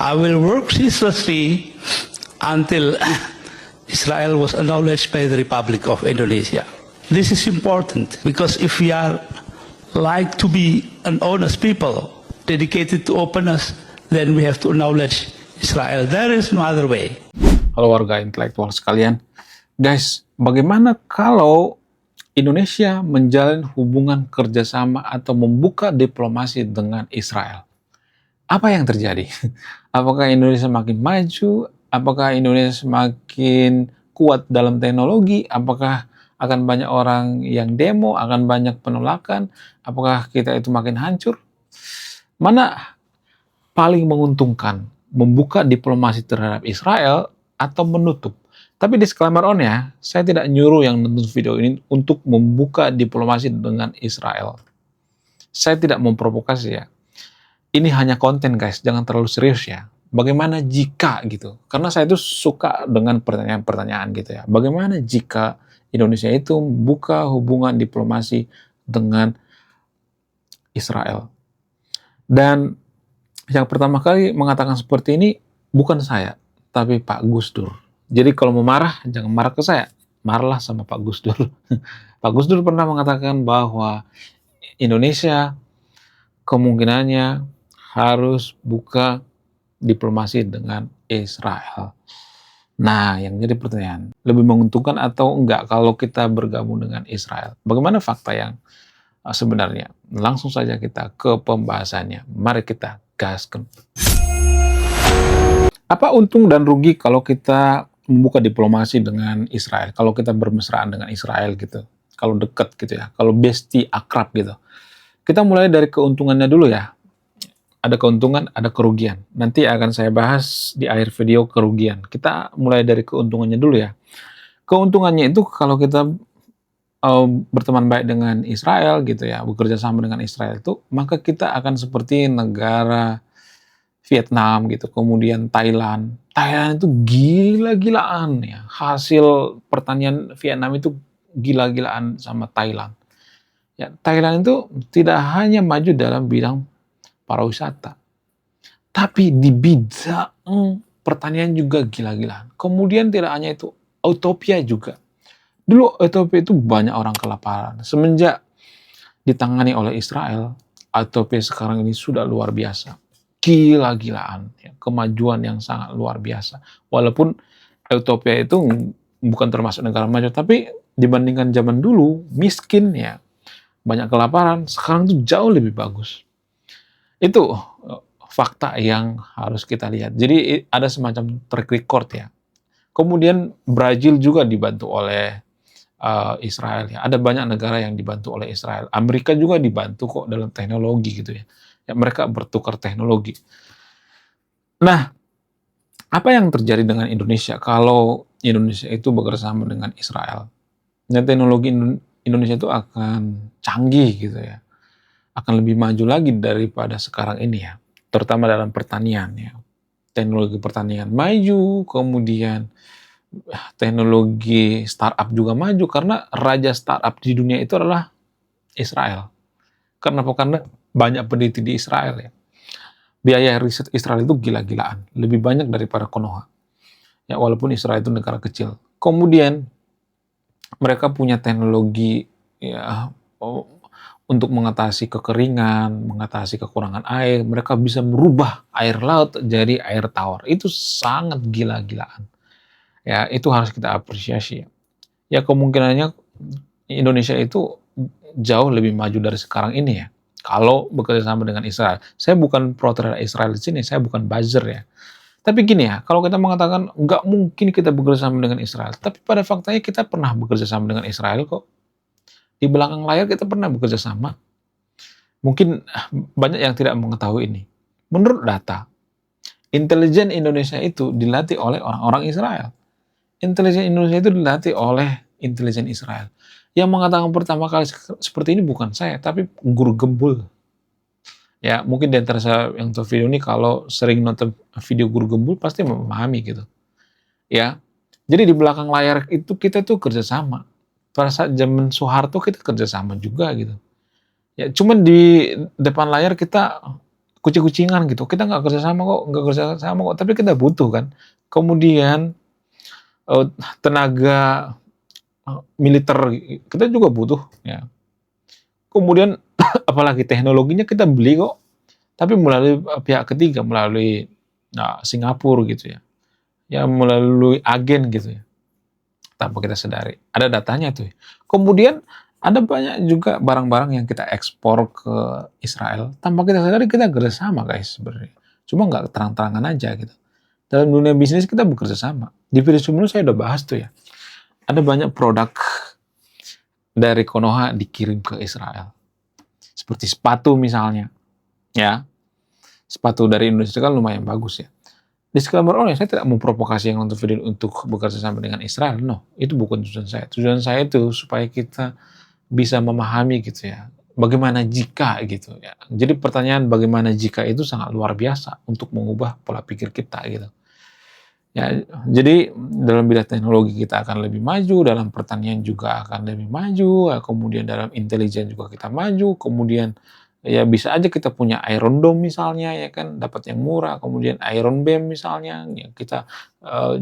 I will work ceaselessly until Israel was acknowledged by the Republic of Indonesia. This is important because if we are like to be an honest people, dedicated to openness, then we have to acknowledge Israel. There is no other way. Halo warga intelektual sekalian. Guys, bagaimana kalau Indonesia menjalin hubungan kerjasama atau membuka diplomasi dengan Israel? Apa yang terjadi? Apakah Indonesia makin maju? Apakah Indonesia semakin kuat dalam teknologi? Apakah akan banyak orang yang demo? Akan banyak penolakan? Apakah kita itu makin hancur? Mana paling menguntungkan? Membuka diplomasi terhadap Israel atau menutup? Tapi disclaimer on ya, saya tidak nyuruh yang nonton video ini untuk membuka diplomasi dengan Israel. Saya tidak memprovokasi ya. Ini hanya konten guys, jangan terlalu serius ya. Bagaimana jika gitu? Karena saya itu suka dengan pertanyaan-pertanyaan gitu ya. Bagaimana jika Indonesia itu membuka hubungan diplomasi dengan Israel? Dan yang pertama kali mengatakan seperti ini bukan saya, tapi Pak Gus Dur. Jadi kalau mau marah, jangan marah ke saya. Marahlah sama Pak Gus Dur. Pak Gus Dur pernah mengatakan bahwa Indonesia kemungkinannya harus buka diplomasi dengan Israel. Nah, yang jadi pertanyaan, lebih menguntungkan atau enggak kalau kita bergabung dengan Israel? Bagaimana fakta yang sebenarnya? Langsung saja kita ke pembahasannya. Mari kita gaskan. Apa untung dan rugi kalau kita membuka diplomasi dengan Israel? Kalau kita bermesraan dengan Israel gitu, kalau dekat gitu ya, kalau bestie akrab gitu. Kita mulai dari keuntungannya dulu ya. Ada keuntungan, ada kerugian. Nanti akan saya bahas di akhir video kerugian. Kita mulai dari keuntungannya dulu ya. Keuntungannya itu kalau kita berteman baik dengan Israel gitu ya, bekerja sama dengan Israel itu, maka kita akan seperti negara Vietnam gitu, kemudian Thailand. Thailand itu gila-gilaan ya. Hasil pertanian Vietnam itu gila-gilaan sama Thailand. Ya, Thailand itu tidak hanya maju dalam bidang pariwisata, tapi di bidang pertanian juga gila-gilaan. Kemudian tidak hanya itu, Ethiopia juga. Dulu Ethiopia itu banyak orang kelaparan. Semenjak ditangani oleh Israel, Ethiopia sekarang ini sudah luar biasa. Gila-gilaan, ya, kemajuan yang sangat luar biasa. Walaupun Ethiopia itu bukan termasuk negara maju, tapi dibandingkan zaman dulu, miskin ya, banyak kelaparan, sekarang itu jauh lebih bagus. Itu fakta yang harus kita lihat. Jadi ada semacam track record ya. Kemudian Brazil juga dibantu oleh Israel ya. Ada banyak negara yang dibantu oleh Israel. Amerika juga dibantu kok dalam teknologi gitu ya. Ya, mereka bertukar teknologi. Nah, apa yang terjadi dengan Indonesia kalau Indonesia itu bekerjasama dengan Israel? Dan teknologi Indonesia itu akan canggih gitu ya. Akan lebih maju lagi daripada sekarang ini ya. Terutama dalam pertanian ya. Teknologi pertanian maju, kemudian teknologi startup juga maju karena raja startup di dunia itu adalah Israel. Kenapa? Karena banyak peneliti di Israel ya. Biaya riset Israel itu gila-gilaan, lebih banyak daripada Konoha. Ya, walaupun Israel itu negara kecil. Kemudian mereka punya teknologi ya untuk mengatasi kekeringan, mengatasi kekurangan air. Mereka bisa merubah air laut jadi air tawar. Itu sangat gila-gilaan. Ya, itu harus kita apresiasi. Ya, kemungkinannya Indonesia itu jauh lebih maju dari sekarang ini ya. Kalau bekerja sama dengan Israel. Saya bukan pro terhadap Israel di sini, saya bukan buzzer ya. Tapi gini ya, kalau kita mengatakan nggak mungkin kita bekerja sama dengan Israel, tapi pada faktanya kita pernah bekerja sama dengan Israel kok. Di belakang layar kita pernah bekerja sama. Mungkin banyak yang tidak mengetahui ini. Menurut data, intelijen Indonesia itu dilatih oleh orang-orang Israel. Intelijen Indonesia itu dilatih oleh intelijen Israel. Yang mengatakan pertama kali seperti ini bukan saya, tapi guru gembul. Ya, mungkin di antara saya yang nonton video ini kalau sering nonton video guru gembul pasti memahami gitu. Ya, jadi di belakang layar itu kita tuh kerjasama. Pada saat zaman Soeharto kita kerjasama juga gitu. Ya, cuman di depan layar kita kucing-kucingan gitu. Kita nggak kerjasama kok, tapi kita butuh kan. Kemudian tenaga militer kita juga butuh ya. Kemudian apalagi teknologinya kita beli kok, tapi melalui pihak ketiga, melalui Singapura gitu ya. Ya melalui agen gitu ya. Tanpa kita sadari. Ada datanya tuh. Kemudian ada banyak juga barang-barang yang kita ekspor ke Israel tanpa kita sadari kita kerjasama guys sebenarnya. Cuma nggak terang-terangan aja gitu. Dalam dunia bisnis kita bekerja sama. Di video sebelumnya saya udah bahas tuh ya. Ada banyak produk dari Konoha dikirim ke Israel. Seperti sepatu misalnya. Ya. Sepatu dari Indonesia kan lumayan bagus ya. Disclaimer saya tidak memprovokasi yang nonton video untuk bekerja sama dengan Israel. No, itu bukan tujuan saya. Tujuan saya itu supaya kita bisa memahami gitu ya. Bagaimana jika gitu ya. Jadi pertanyaan bagaimana jika itu sangat luar biasa untuk mengubah pola pikir kita gitu. Ya, jadi dalam bidang teknologi kita akan lebih maju, dalam pertanian juga akan lebih maju, kemudian dalam intelijen juga kita maju, kemudian ya bisa aja kita punya Iron Dome misalnya ya kan, dapat yang murah, kemudian Iron Beam misalnya, ya kita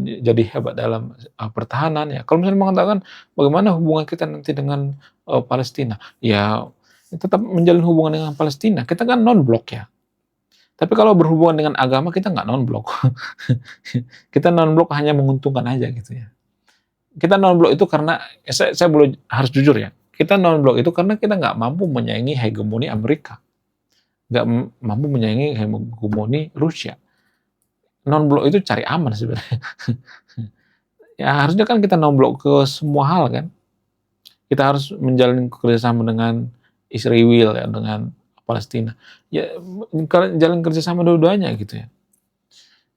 jadi hebat dalam pertahanan ya. Kalau misalnya mengatakan bagaimana hubungan kita nanti dengan Palestina, ya tetap menjalin hubungan dengan Palestina, kita kan non-blok ya. Tapi kalau berhubungan dengan agama kita nggak non-blok. Kita non-blok hanya menguntungkan aja gitu ya. Kita non-blok itu karena, saya harus jujur ya, kita non-blok itu karena kita nggak mampu menyaingi hegemoni Amerika. Nggak mampu menyaingi hegemoni Rusia. Non-blok itu cari aman sebenarnya. Ya harusnya kan kita non-blok ke semua hal kan. Kita harus menjalin kerjasama dengan Israel ya, dengan Palestina. Ya jalan kerjasama dua-duanya gitu ya.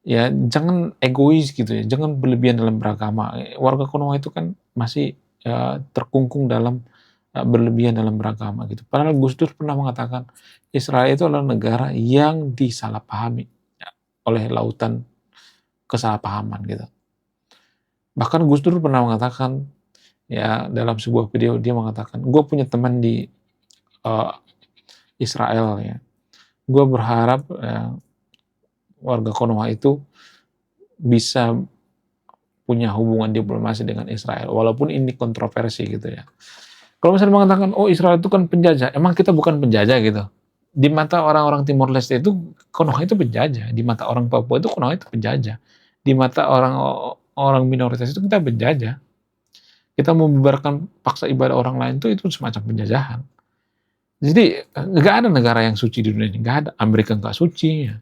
Ya jangan egois gitu ya, jangan berlebihan dalam beragama. Warga Konoha itu kan masih terkungkung dalam berlebihan dalam beragama gitu. Padahal Gus Dur pernah mengatakan Israel itu adalah negara yang disalahpahami ya, oleh lautan kesalahpahaman gitu. Bahkan Gus Dur pernah mengatakan ya dalam sebuah video dia mengatakan, gue punya teman di Israel ya. Gue berharap warga Konoha itu bisa punya hubungan diplomasi dengan Israel, walaupun ini kontroversi gitu ya. Kalau misalnya mengatakan, oh Israel itu kan penjajah, emang kita bukan penjajah gitu. Di mata orang-orang Timor Leste itu Konoha itu penjajah, di mata orang Papua itu Konoha itu penjajah, di mata orang minoritas itu kita penjajah. Kita membubarkan paksa ibadah orang lain itu semacam penjajahan. Jadi nggak ada negara yang suci di dunia ini, nggak ada. Amerika nggak suci, ya.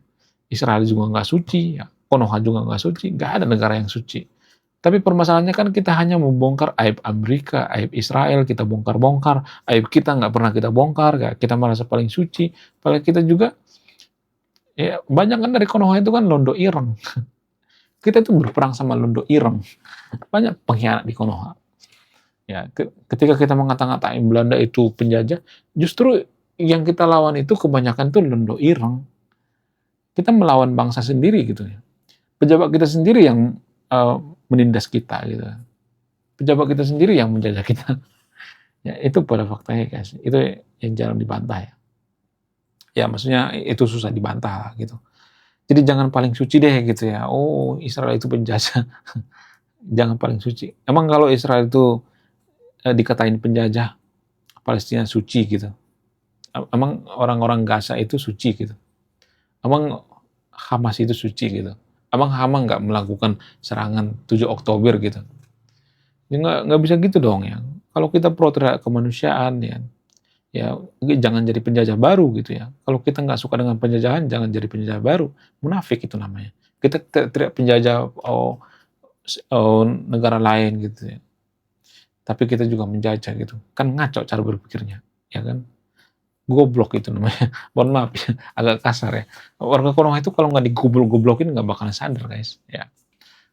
Israel juga nggak suci, ya. Konoha juga nggak suci, nggak ada negara yang suci. Tapi permasalahannya kan kita hanya membongkar aib Amerika, aib Israel, kita bongkar-bongkar, aib kita nggak pernah kita bongkar, ya. Kita merasa paling suci, padahal kita juga, ya banyak kan dari Konoha itu kan Londo Ireng. Kita itu berperang sama Londo Ireng, banyak pengkhianat di Konoha. Ya, ketika kita mengata-ngatain Belanda itu penjajah, justru yang kita lawan itu kebanyakan tuh Londo Ireng. Kita melawan bangsa sendiri gitu ya. Pejabat kita sendiri yang menindas kita gitu. Pejabat kita sendiri yang menjajah kita. Ya, itu pada faktanya guys. Itu yang jarang dibantah ya. Ya maksudnya itu susah dibantah gitu. Jadi jangan paling suci deh gitu ya. Oh Israel itu penjajah. Jangan paling suci. Emang kalau Israel itu dikatain penjajah, Palestina suci gitu. Emang orang-orang Gaza itu suci gitu. Emang Hamas itu suci gitu. Emang Hamas nggak melakukan serangan 7 Oktober gitu. Ya nggak bisa gitu dong ya. Kalau kita pro terhadap kemanusiaan ya jangan jadi penjajah baru gitu ya. Kalau kita nggak suka dengan penjajahan, jangan jadi penjajah baru. Munafik itu namanya. Kita tidak penjajah negara lain gitu ya. Tapi kita juga menjajah gitu. Kan ngaco cara berpikirnya, ya kan? Goblok itu namanya. Mohon maaf ya, agak kasar ya. Warga Konoha itu kalau nggak digoblok-goblokin nggak bakalan sadar guys. Ya.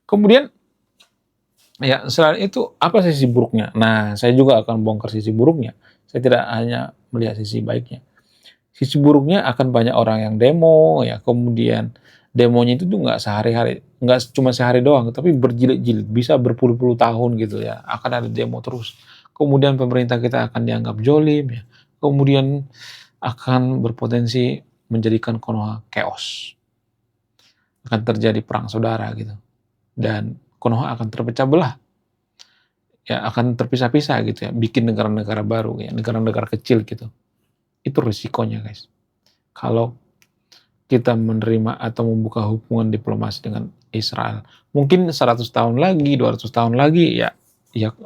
Kemudian, ya selain itu apa sisi buruknya? Nah, saya juga akan bongkar sisi buruknya. Saya tidak hanya melihat sisi baiknya. Sisi buruknya akan banyak orang yang demo, ya kemudian demonya itu tuh nggak sehari-hari, nggak cuma sehari doang, tapi berjilid-jilid, bisa berpuluh-puluh tahun gitu ya, akan ada demo terus. Kemudian pemerintah kita akan dianggap jolim, ya. Kemudian akan berpotensi menjadikan Konoha chaos. Akan terjadi perang saudara gitu. Dan Konoha akan terpecah belah. Ya, akan terpisah-pisah gitu ya, bikin negara-negara baru ya, negara-negara kecil gitu. Itu risikonya, guys. Kalau kita menerima atau membuka hubungan diplomasi dengan Israel. Mungkin 100 tahun lagi, 200 tahun lagi ya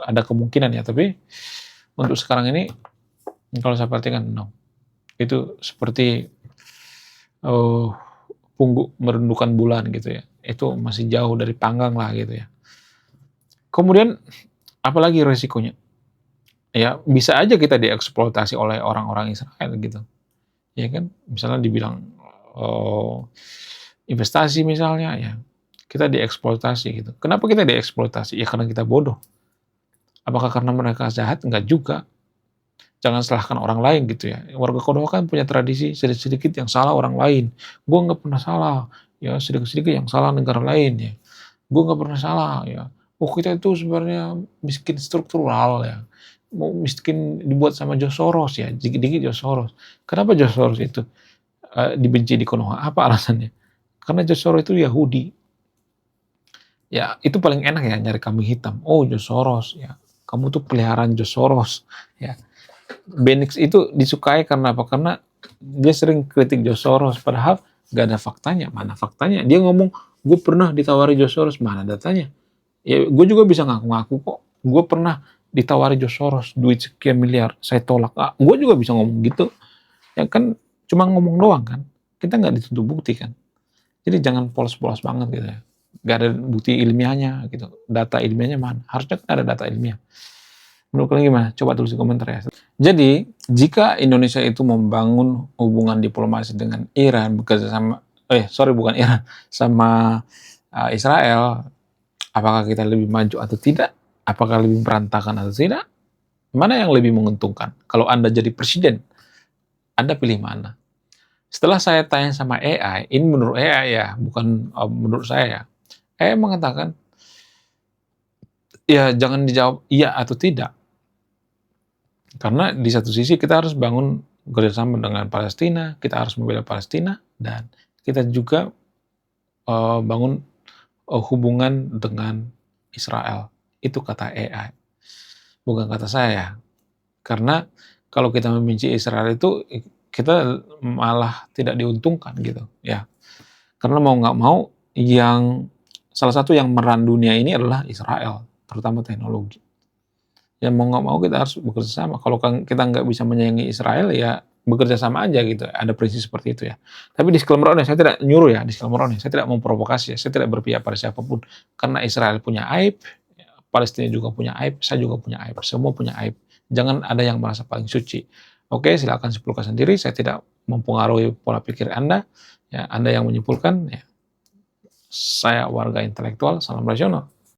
ada kemungkinan ya, tapi untuk sekarang ini kalau saya perhatikan no. Itu seperti pungguk merendahkan bulan gitu ya. Itu masih jauh dari panggang lah gitu ya. Kemudian apalagi resikonya? Ya bisa aja kita dieksploitasi oleh orang-orang Israel gitu. Ya kan? Misalnya dibilang investasi misalnya ya. Kita dieksploitasi gitu. Kenapa kita dieksploitasi? Ya karena kita bodoh. Apakah karena mereka jahat? Enggak juga. Jangan salahkan orang lain gitu ya. Warga Konoha kan punya tradisi sedikit-sedikit yang salah orang lain. Gue nggak pernah salah. Ya sedikit-sedikit yang salah negara lain ya. Gue nggak pernah salah ya. Oh kita itu sebenarnya miskin struktural ya. Mau miskin dibuat sama George Soros ya. Dikit-dikit George Soros. Kenapa George Soros itu dibenci di Konoha? Apa alasannya? Karena George Soros itu Yahudi. Ya itu paling enak ya nyari kambing hitam. Oh George Soros ya. Kamu tuh peliharaan George Soros ya. Benix itu disukai karena apa? Karena dia sering kritik George Soros, padahal gak ada faktanya. Mana faktanya? Dia ngomong, gue pernah ditawari George Soros, mana datanya? Ya, gue juga bisa ngaku-ngaku kok. Gue pernah ditawari George Soros, duit sekian miliar, saya tolak. Gue juga bisa ngomong gitu. Ya kan, cuma ngomong doang kan. Kita nggak dituntut bukti kan. Jadi jangan polos-polos banget gitu ya. Gak ada bukti ilmiahnya gitu. Data ilmiahnya mana? Harusnya kan ada data ilmiah. Menurut kalian gimana? Coba tulis di komentar ya. Jadi, jika Indonesia itu membangun hubungan diplomasi dengan Iran, bekerja sama, bukan Iran, sama Israel, apakah kita lebih maju atau tidak? Apakah lebih berantakan atau tidak? Mana yang lebih menguntungkan? Kalau Anda jadi presiden, Anda pilih mana? Setelah saya tanya sama AI, ini menurut AI ya, bukan menurut saya ya. AI mengatakan, ya jangan dijawab iya atau tidak. Karena di satu sisi kita harus bangun kerjasama dengan Palestina, kita harus membela Palestina, dan kita juga bangun hubungan dengan Israel. Itu kata AI, bukan kata saya. Karena kalau kita membenci Israel itu, kita malah tidak diuntungkan gitu ya. Karena mau nggak mau, salah satu yang meran dunia ini adalah Israel, terutama teknologi. Ya mau nggak mau kita harus bekerja sama. Kalau kita nggak bisa menyayangi Israel ya bekerja sama aja gitu. Ada prinsip seperti itu ya. Tapi disclaimer saya tidak nyuruh ya, saya tidak memprovokasi ya, saya tidak berpihak pada siapapun. Karena Israel punya aib, Palestina juga punya aib, saya juga punya aib, semua punya aib. Jangan ada yang merasa paling suci. Oke, silakan simpulkan sendiri. Saya tidak mempengaruhi pola pikir Anda. Ya, Anda yang menyimpulkan. Ya. Saya warga intelektual, salam rasional.